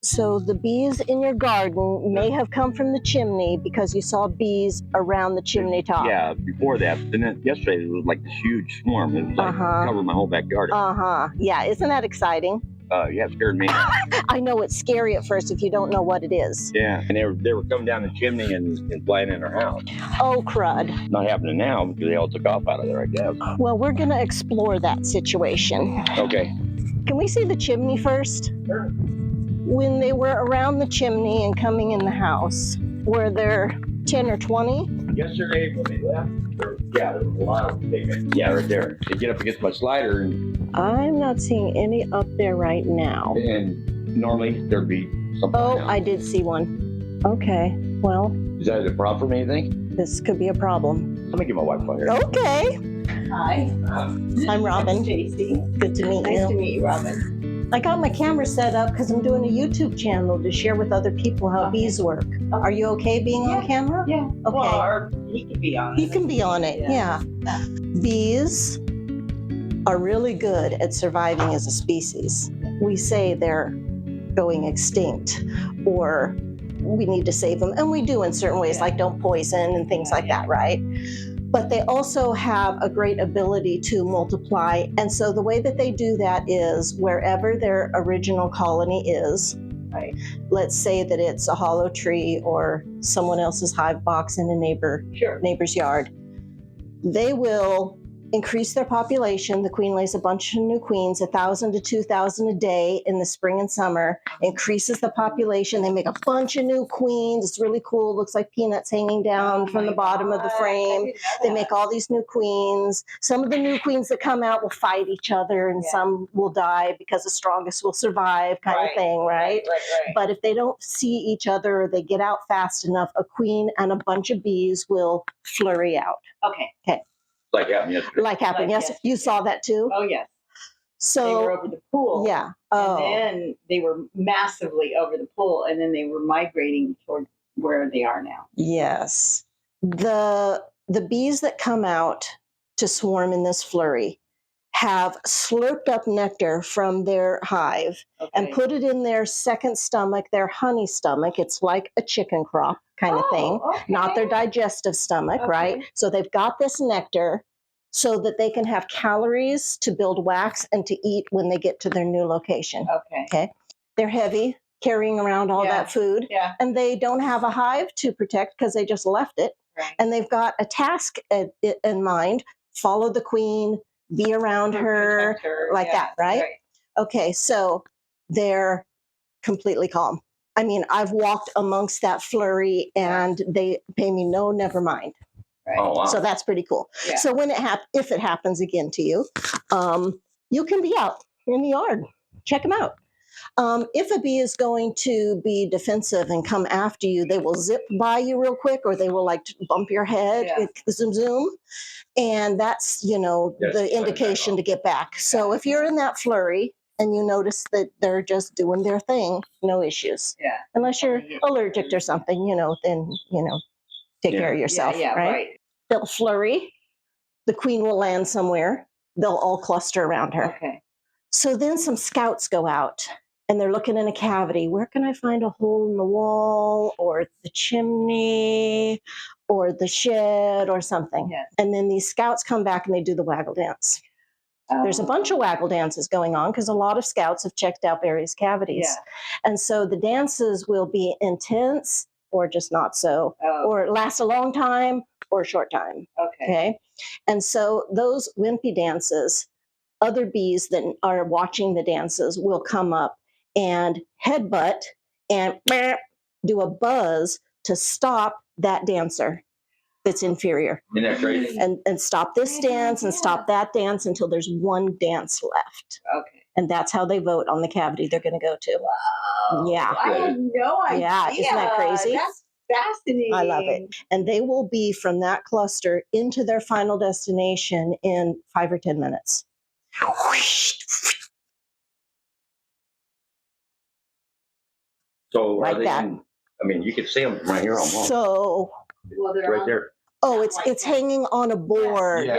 So the bees in your garden may have come from the chimney because you saw bees around the chimney top. Yeah, before that. And then yesterday it was like this huge swarm. It was like covered my whole backyard. Yeah, isn't that exciting? Yeah, it scared me. I know it's scary at first if you don't know what it is. Yeah, and they were coming down the chimney and flying in our house. Oh, crud. Not happening now because they all took off out of there, I guess. Well, we're going to explore that situation. Okay. Can we see the chimney first? Sure. When they were around the chimney and coming in the house, were there 10 or 20? Yesterday when they left, there was a lot of them. Yeah, right there. They get up against my slider. I'm not seeing any up there right now. And normally there'd be something. Oh, I did see one. Okay, well. Is that a problem for me, you think? This could be a problem. Let me get my wife on here. Okay. Hi. I'm Robin. I'm Stacy. Good to meet you. Nice to meet you, Robin. I got my camera set up because I'm doing a YouTube channel to share with other people how bees work. Are you okay being on camera? Yeah. Okay. Well, or he can be on it. You can be on it, yeah. Bees are really good at surviving as a species. We say they're going extinct or we need to save them, and we do in certain ways, like don't poison and things like that, right? But they also have a great ability to multiply. And so the way that they do that is wherever their original colony is, right? Let's say that it's a hollow tree or someone else's hive box in a neighbor's yard. They will increase their population. The queen lays a bunch of new queens, 1,000 to 2,000 a day in the spring and summer, increases the population. They make a bunch of new queens. It's really cool. It looks like peanuts hanging down from the bottom of the frame. They make all these new queens. Some of the new queens that come out will fight each other and some will die because the strongest will survive kind of thing, right? But if they don't see each other or they get out fast enough, a queen and a bunch of bees will flurry out. Okay. Like happened yesterday. Like happened yesterday. You saw that too? Oh, yes. So they were over the pool. Yeah. And then they were massively over the pool, and then they were migrating toward where they are now. Yes. The bees that come out to swarm in this flurry have slurped up nectar from their hive and put it in their second stomach, their honey stomach. It's like a chicken crop kind of thing, not their digestive stomach, right? So they've got this nectar so that they can have calories to build wax and to eat when they get to their new location. Okay. They're heavy, carrying around all that food, and they don't have a hive to protect because they just left it. And they've got a task in mind: follow the queen, be around her, like that, right? Okay, so they're completely calm. I mean, I've walked amongst that flurry and they pay me no, never mind. Oh, wow. So that's pretty cool. So when if it happens again to you, you can be out in the yard. Check them out. If a bee is going to be defensive and come after you, they will zip by you real quick, or they will like bump your head, zoom, zoom. And that's, the indication to get back. So if you're in that flurry and you notice that they're just doing their thing, no issues. Unless you're allergic or something, then, take care of yourself, right? They'll flurry. The queen will land somewhere. They'll all cluster around her. So then some scouts go out and they're looking in a cavity. Where can I find a hole in the wall or the chimney or the shed or something? And then these scouts come back and they do the waggle dance. There's a bunch of waggle dances going on because a lot of scouts have checked out various cavities. And so the dances will be intense or just not so, or last a long time or a short time. Okay. And so those wimpy dances, other bees that are watching the dances will come up and headbutt and do a buzz to stop that dancer that's inferior. Isn't that crazy? And stop this dance and stop that dance until there's one dance left. And that's how they vote on the cavity they're going to go to. Wow. Yeah. I had no idea. Yeah, isn't that crazy? That's fascinating. I love it. And they will be from that cluster into their final destination in 5 or 10 minutes. So like that. I mean, you can see them right here almost. So, right there. Oh, it's hanging on a board.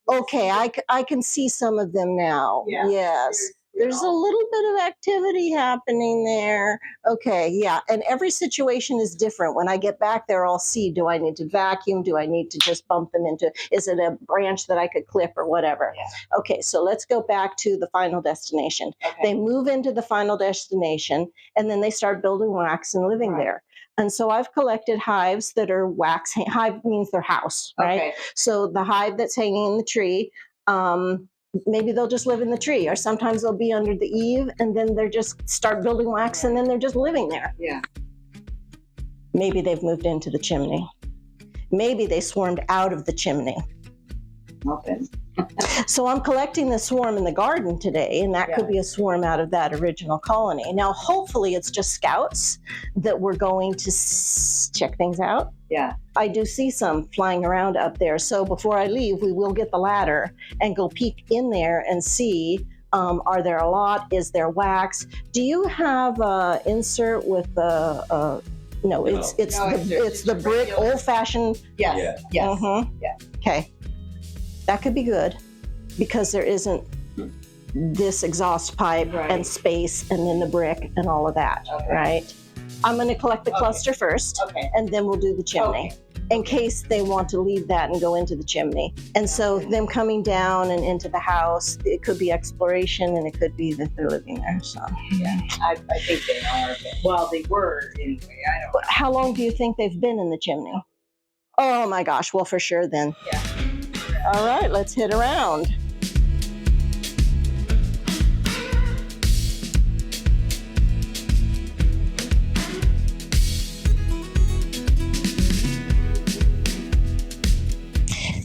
Okay, I can see some of them now. Yes. There's a little bit of activity happening there. Okay, yeah. And every situation is different. When I get back there, I'll see, do I need to vacuum? Do I need to just bump them into, is it a branch that I could clip or whatever? Yeah. Okay, so let's go back to the final destination. Okay. They move into the final destination and then they start building wax and living Right. there. And so I've collected hives that are wax, hive means their house, right? Okay. So the hive that's hanging in the tree, maybe they'll just live in the tree, or sometimes they'll be under the eave and then they're just start building wax and then they're just living there. Yeah. Maybe they've moved into the chimney. Maybe they swarmed out of the chimney. Muffins. So I'm collecting the swarm in the garden today, and that could be a swarm out of that original colony. Now, hopefully it's just scouts that we're going to check things out. Yeah. I do see some flying around up there. So before I leave, we will get the ladder and go peek in there and see, are there a lot? Is there wax? Do you have an insert with the, no, it's the brick, old-fashioned. Yes. Yeah. Yes. Mm-hmm. Yeah. Okay. That could be good because there isn't this exhaust pipe and space and then the brick and all of that, right? I'm going to collect the cluster first, and then we'll do the chimney in case they want to leave that and go into the chimney. And so them coming down and into the house, it could be exploration and it could be that they're living there. So yeah, I think they are. Well, they were anyway. I don't know. How long do you think they've been in the chimney? Oh my gosh, well for sure then. Yeah. All right, let's hit around.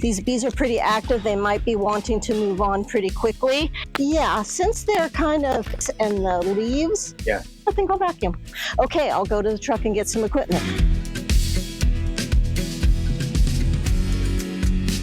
These bees are pretty active. They might be wanting to move on pretty quickly. Yeah, since they're kind of, and the leaves, I think I'll vacuum. Okay, I'll go to the truck and get some equipment.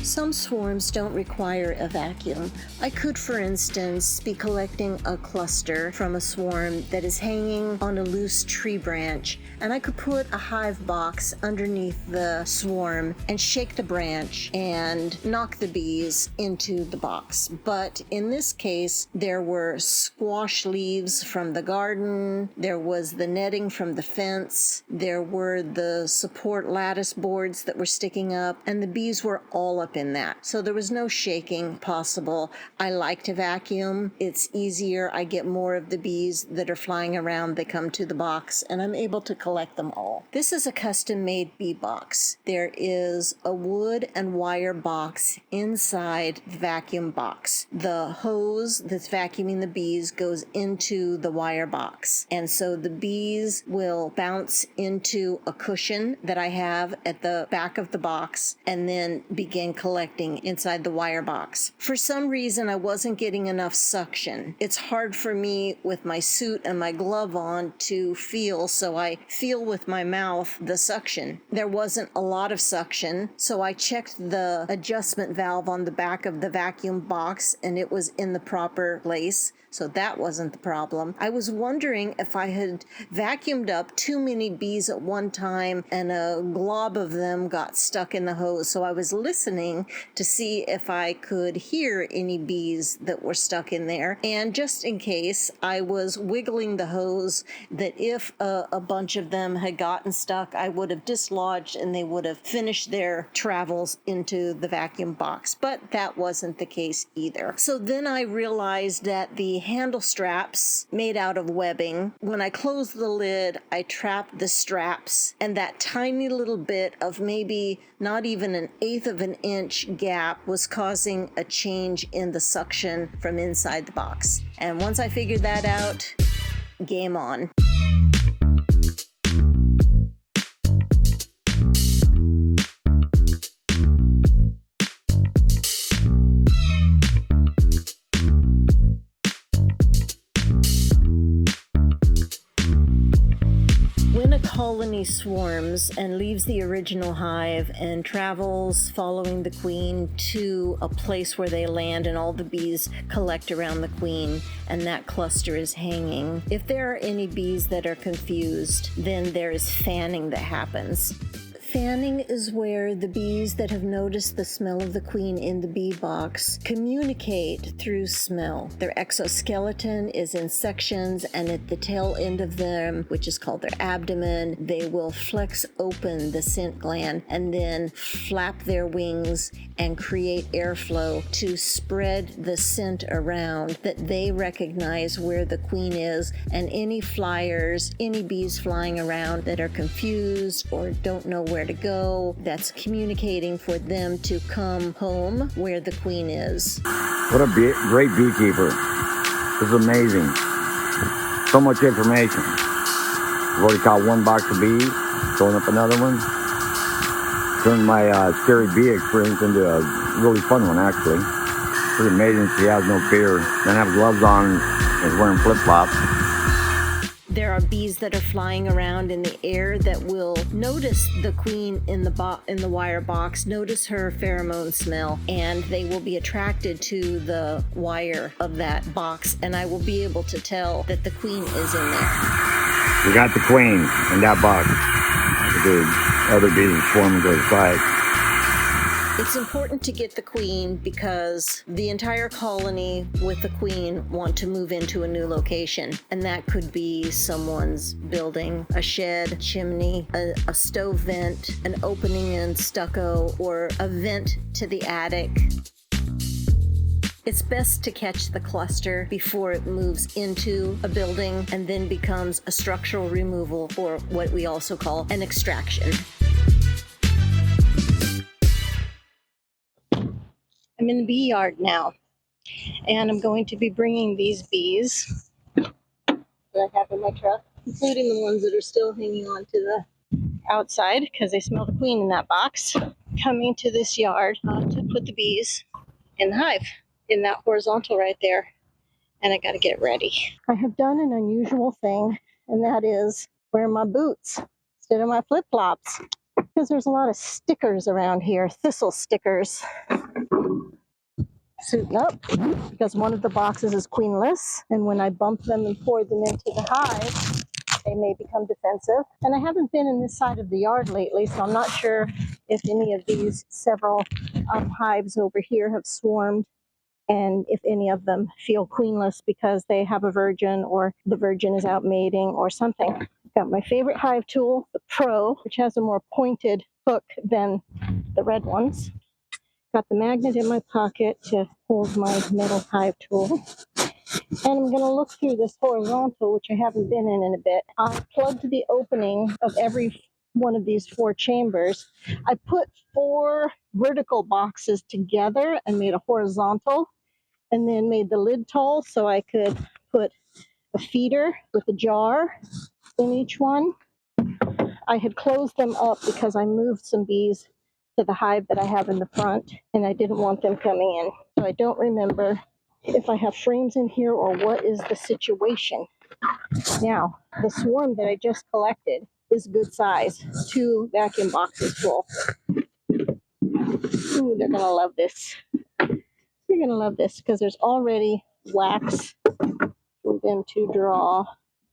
Some swarms don't require a vacuum. I could, for instance, be collecting a cluster from a swarm that is hanging on a loose tree branch, and I could put a hive box underneath the swarm and shake the branch and knock the bees into the box. But in this case, there were squash leaves from the garden, there was the netting from the fence, there were the support lattice boards that were sticking up, and the bees were all up in that. So there was no shaking possible. I like to vacuum. It's easier. I get more of the bees that are flying around. They come to the box and I'm able to collect them all. This is a custom-made bee box. There is a wood and wire box inside the vacuum box. The hose that's vacuuming the bees goes into the wire box. And so the bees will bounce into a cushion that I have at the back of the box and then begin collecting inside the wire box. For some reason, I wasn't getting enough suction. It's hard for me with my suit and my glove on to feel, so I feel with my mouth the suction. There wasn't a lot of suction, so I checked the adjustment valve on the back of the vacuum box and it was in the proper place. So that wasn't the problem. I was wondering if I had vacuumed up too many bees at one time and a glob of them got stuck in the hose. So I was listening to see if I could hear any bees that were stuck in there. And just in case, I was wiggling the hose that if a bunch of them had gotten stuck, I would have dislodged and they would have finished their travels into the vacuum box. But that wasn't the case either. So then I realized that the handle straps made out of webbing, when I closed the lid, I trapped the straps, and that tiny little bit of maybe not even 1/8 of an inch gap was causing a change in the suction from inside the box. And once I figured that out, game on. Colony swarms and leaves the original hive and travels following the queen to a place where they land and all the bees collect around the queen and that cluster is hanging. If there are any bees that are confused, then there is fanning that happens. Fanning is where the bees that have noticed the smell of the queen in the bee box communicate through smell. Their exoskeleton is in sections, and at the tail end of them, which is called their abdomen, they will flex open the scent gland and then flap their wings and create airflow to spread the scent around, that they recognize where the queen is, and any flyers, any bees flying around that are confused or don't know where to go, that's communicating for them to come home where the queen is. What a great beekeeper. This is amazing. So much information. I've already caught one box of bees, throwing up another one. Turned my scary bee experience into a really fun one, actually. Pretty amazing. She has no fear. Doesn't have gloves on, is wearing flip-flops. There are bees that are flying around in the air that will notice the queen in the wire box, notice her pheromone smell, and they will be attracted to the wire of that box, and I will be able to tell that the queen is in there. We got the queen in that box. The other bees are swarming to the side. It's important to get the queen because the entire colony with the queen want to move into a new location, and that could be someone's building, a shed, chimney, a stove vent, an opening in stucco, or a vent to the attic. It's best to catch the cluster before it moves into a building and then becomes a structural removal, or what we also call an extraction. I'm in the bee yard now, and I'm going to be bringing these bees that I have in my truck, including the ones that are still hanging on to the outside because they smell the queen in that box, coming to this yard to put the bees in the hive, in that horizontal right there, and I got to get ready. I have done an unusual thing, and that is wear my boots instead of my flip-flops, because there's a lot of stickers around here, thistle stickers. Suiting up because one of the boxes is queenless, and when I bump them and pour them into the hive, they may become defensive. And I haven't been in this side of the yard lately, so I'm not sure if any of these several hives over here have swarmed, and if any of them feel queenless because they have a virgin or the virgin is out mating or something. Got my favorite hive tool, the Pro, which has a more pointed hook than the red ones. Got the magnet in my pocket to hold my metal hive tool. And I'm going to look through this horizontal, which I haven't been in a bit. I plugged the opening of every one of these 4 chambers. I put 4 vertical boxes together and made a horizontal, and then made the lid tall so I could put a feeder with a jar in each one. I had closed them up because I moved some bees to the hive that I have in the front, and I didn't want them coming in. So I don't remember if I have frames in here or what is the situation. Now, the swarm that I just collected is good size, 2 vacuum boxes full. Ooh, they're gonna love this. They're gonna love this because there's already wax for them to draw.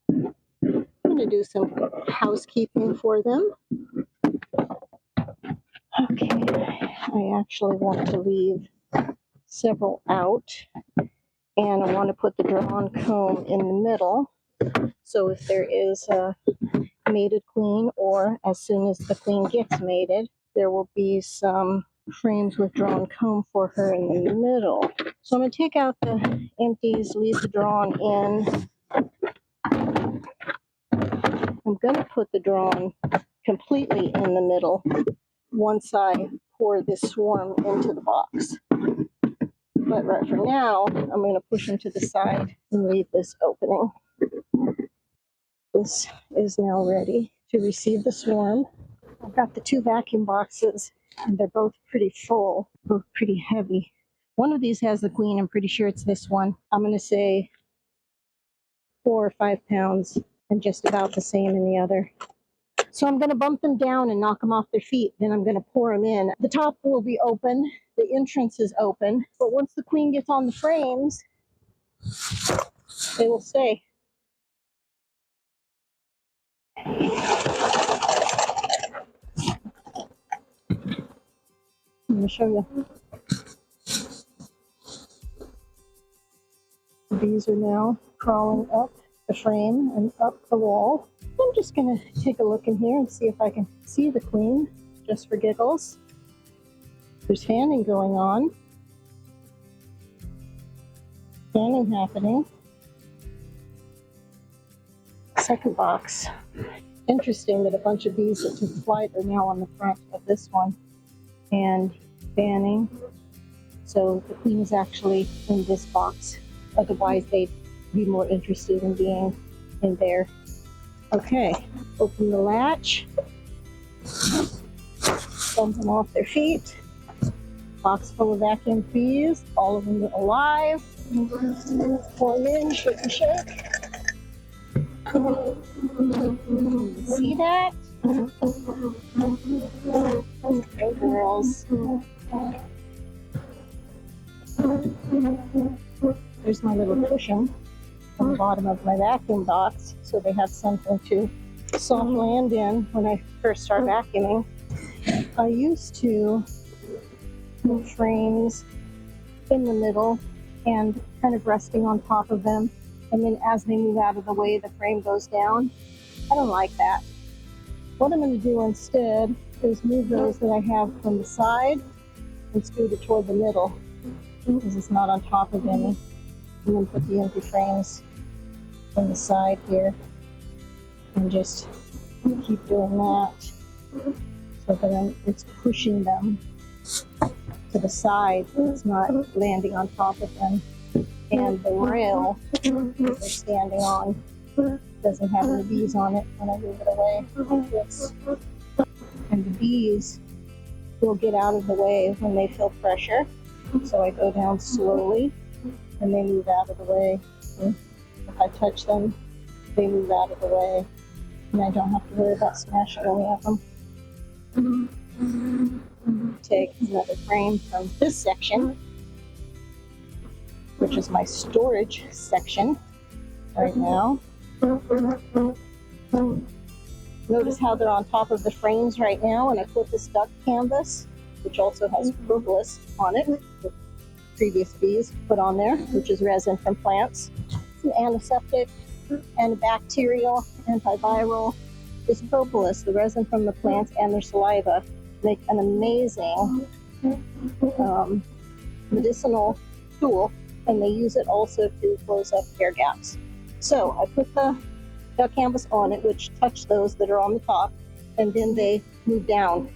I'm gonna do some housekeeping for them. Okay, I actually want to leave several out, and I want to put the drawn comb in the middle, so if there is a mated queen, or as soon as the queen gets mated, there will be some frames with drawn comb for her in the middle. So I'm going to take out the empties, leave the drawn in. I'm going to put the drawn completely in the middle once I pour this swarm into the box. But right for now, I'm going to push them to the side and leave this opening. This is now ready to receive the swarm. I've got the 2 vacuum boxes, and they're both pretty full, both pretty heavy. One of these has the queen. I'm pretty sure it's this one. I'm going to say 4 or 5 pounds, and just about the same in the other. So I'm going to bump them down and knock them off their feet. Then I'm going to pour them in. The top will be open. The entrance is open. But once the queen gets on the frames, they will stay. me show you. The bees are now crawling up the frame and up the wall. I'm just going to take a look in here and see if I can see the queen, just for giggles. There's fanning going on. Fanning happening. Second box. Interesting that a bunch of bees that took flight are now on the front of this one and fanning. So the queen is actually in this box. Otherwise, they'd be more interested in being in there. Okay, open the latch. Dump them off their feet. Box full of vacuum bees, all of them alive. Pour them in, shake and shake. See that? Hey, girls. There's my little cushion on the bottom of my vacuum box, so they have something to soft land in when I first start vacuuming. I used to put frames in the middle and kind of resting on top of them, and then as they move out of the way, the frame goes down. I don't like that. What I'm going to do instead is move those that I have from the side and scoot it toward the middle, because it's not on top of any. And then put the empty frames on the side here and just keep doing that so that it's pushing them to the side. It's not landing on top of them. And the rail that they're standing on doesn't have any bees on it when I move it away like this. And the bees will get out of the way when they feel pressure. So I go down slowly and they move out of the way. And if I touch them, they move out of the way. And I don't have to worry about smashing any of them. Take another frame from this section, which is my storage section right now. Notice how they're on top of the frames right now, and I put this duck canvas, which also has propolis on it, with previous bees put on there, which is resin from plants. It's an antiseptic, antibacterial, antiviral. This propolis, the resin from the plants and their saliva, make an amazing medicinal tool, and they use it also to close up air gaps. So I put the duck canvas on it, which touch those that are on the top, and then they move down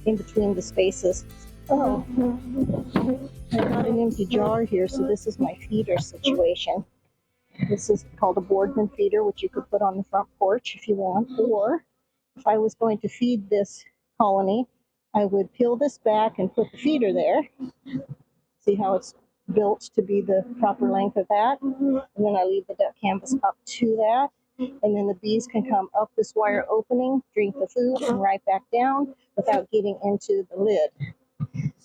in between the spaces. Oh, I got an empty jar here, so this is my feeder situation. This is called a Boardman feeder, which you could put on the front porch if you want, or if I was going to feed this colony, I would peel this back and put the feeder there. See how it's built to be the proper length of that, and then I leave the duck canvas up to that, and then the bees can come up this wire opening, drink the food, and right back down without getting into the lid.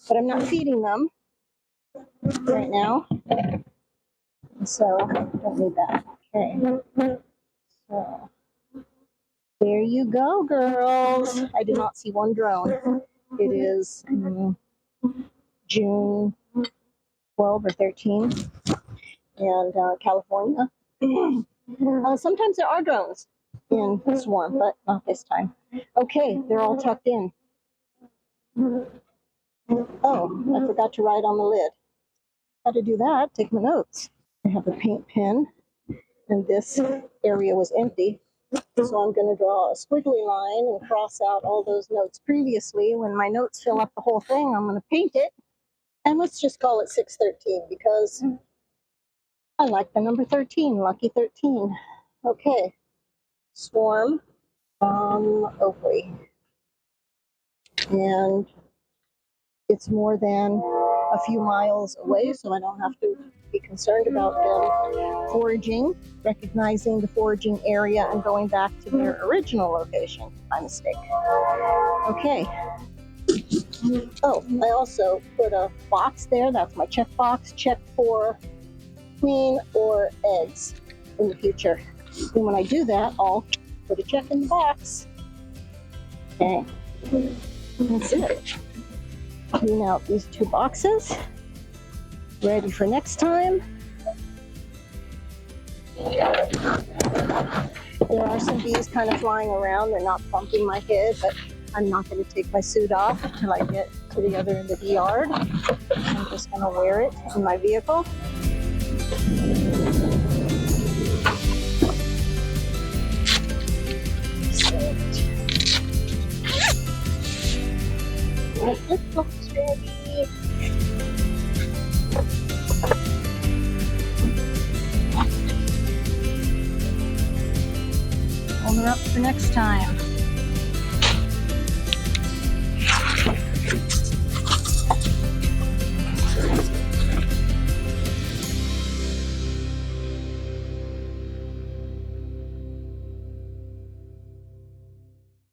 But I'm not feeding them right now, so I don't need that. Okay, so there you go, girls. I did not see one drone. It is June 12 or 13 and California. Sometimes there are drones in swarm, but not this time. Okay, they're all tucked in. Oh, I forgot to write on the lid. How to do that? Take my notes. I have a paint pen, and this area was empty. So I'm going to draw a squiggly line and cross out all those notes previously. When my notes fill up the whole thing, I'm going to paint it. And let's just call it 613 because I like the number 13, lucky 13. Okay, swarm ovary. And it's more than a few miles away, so I don't have to be concerned about them foraging, recognizing the foraging area and going back to their original location by mistake. Okay. Oh, I also put a box there. That's my check box. Check for queen or eggs in the future. And when I do that, I'll put a check in the box. Okay. That's it. Clean out these 2 boxes. Ready for next time. There are some bees kind of flying around. They're not bumping my head, but I'm not going to take my suit off until I get to the other end of the yard. I'm just going to wear it in my vehicle. It looks ready. Hold her up for next time.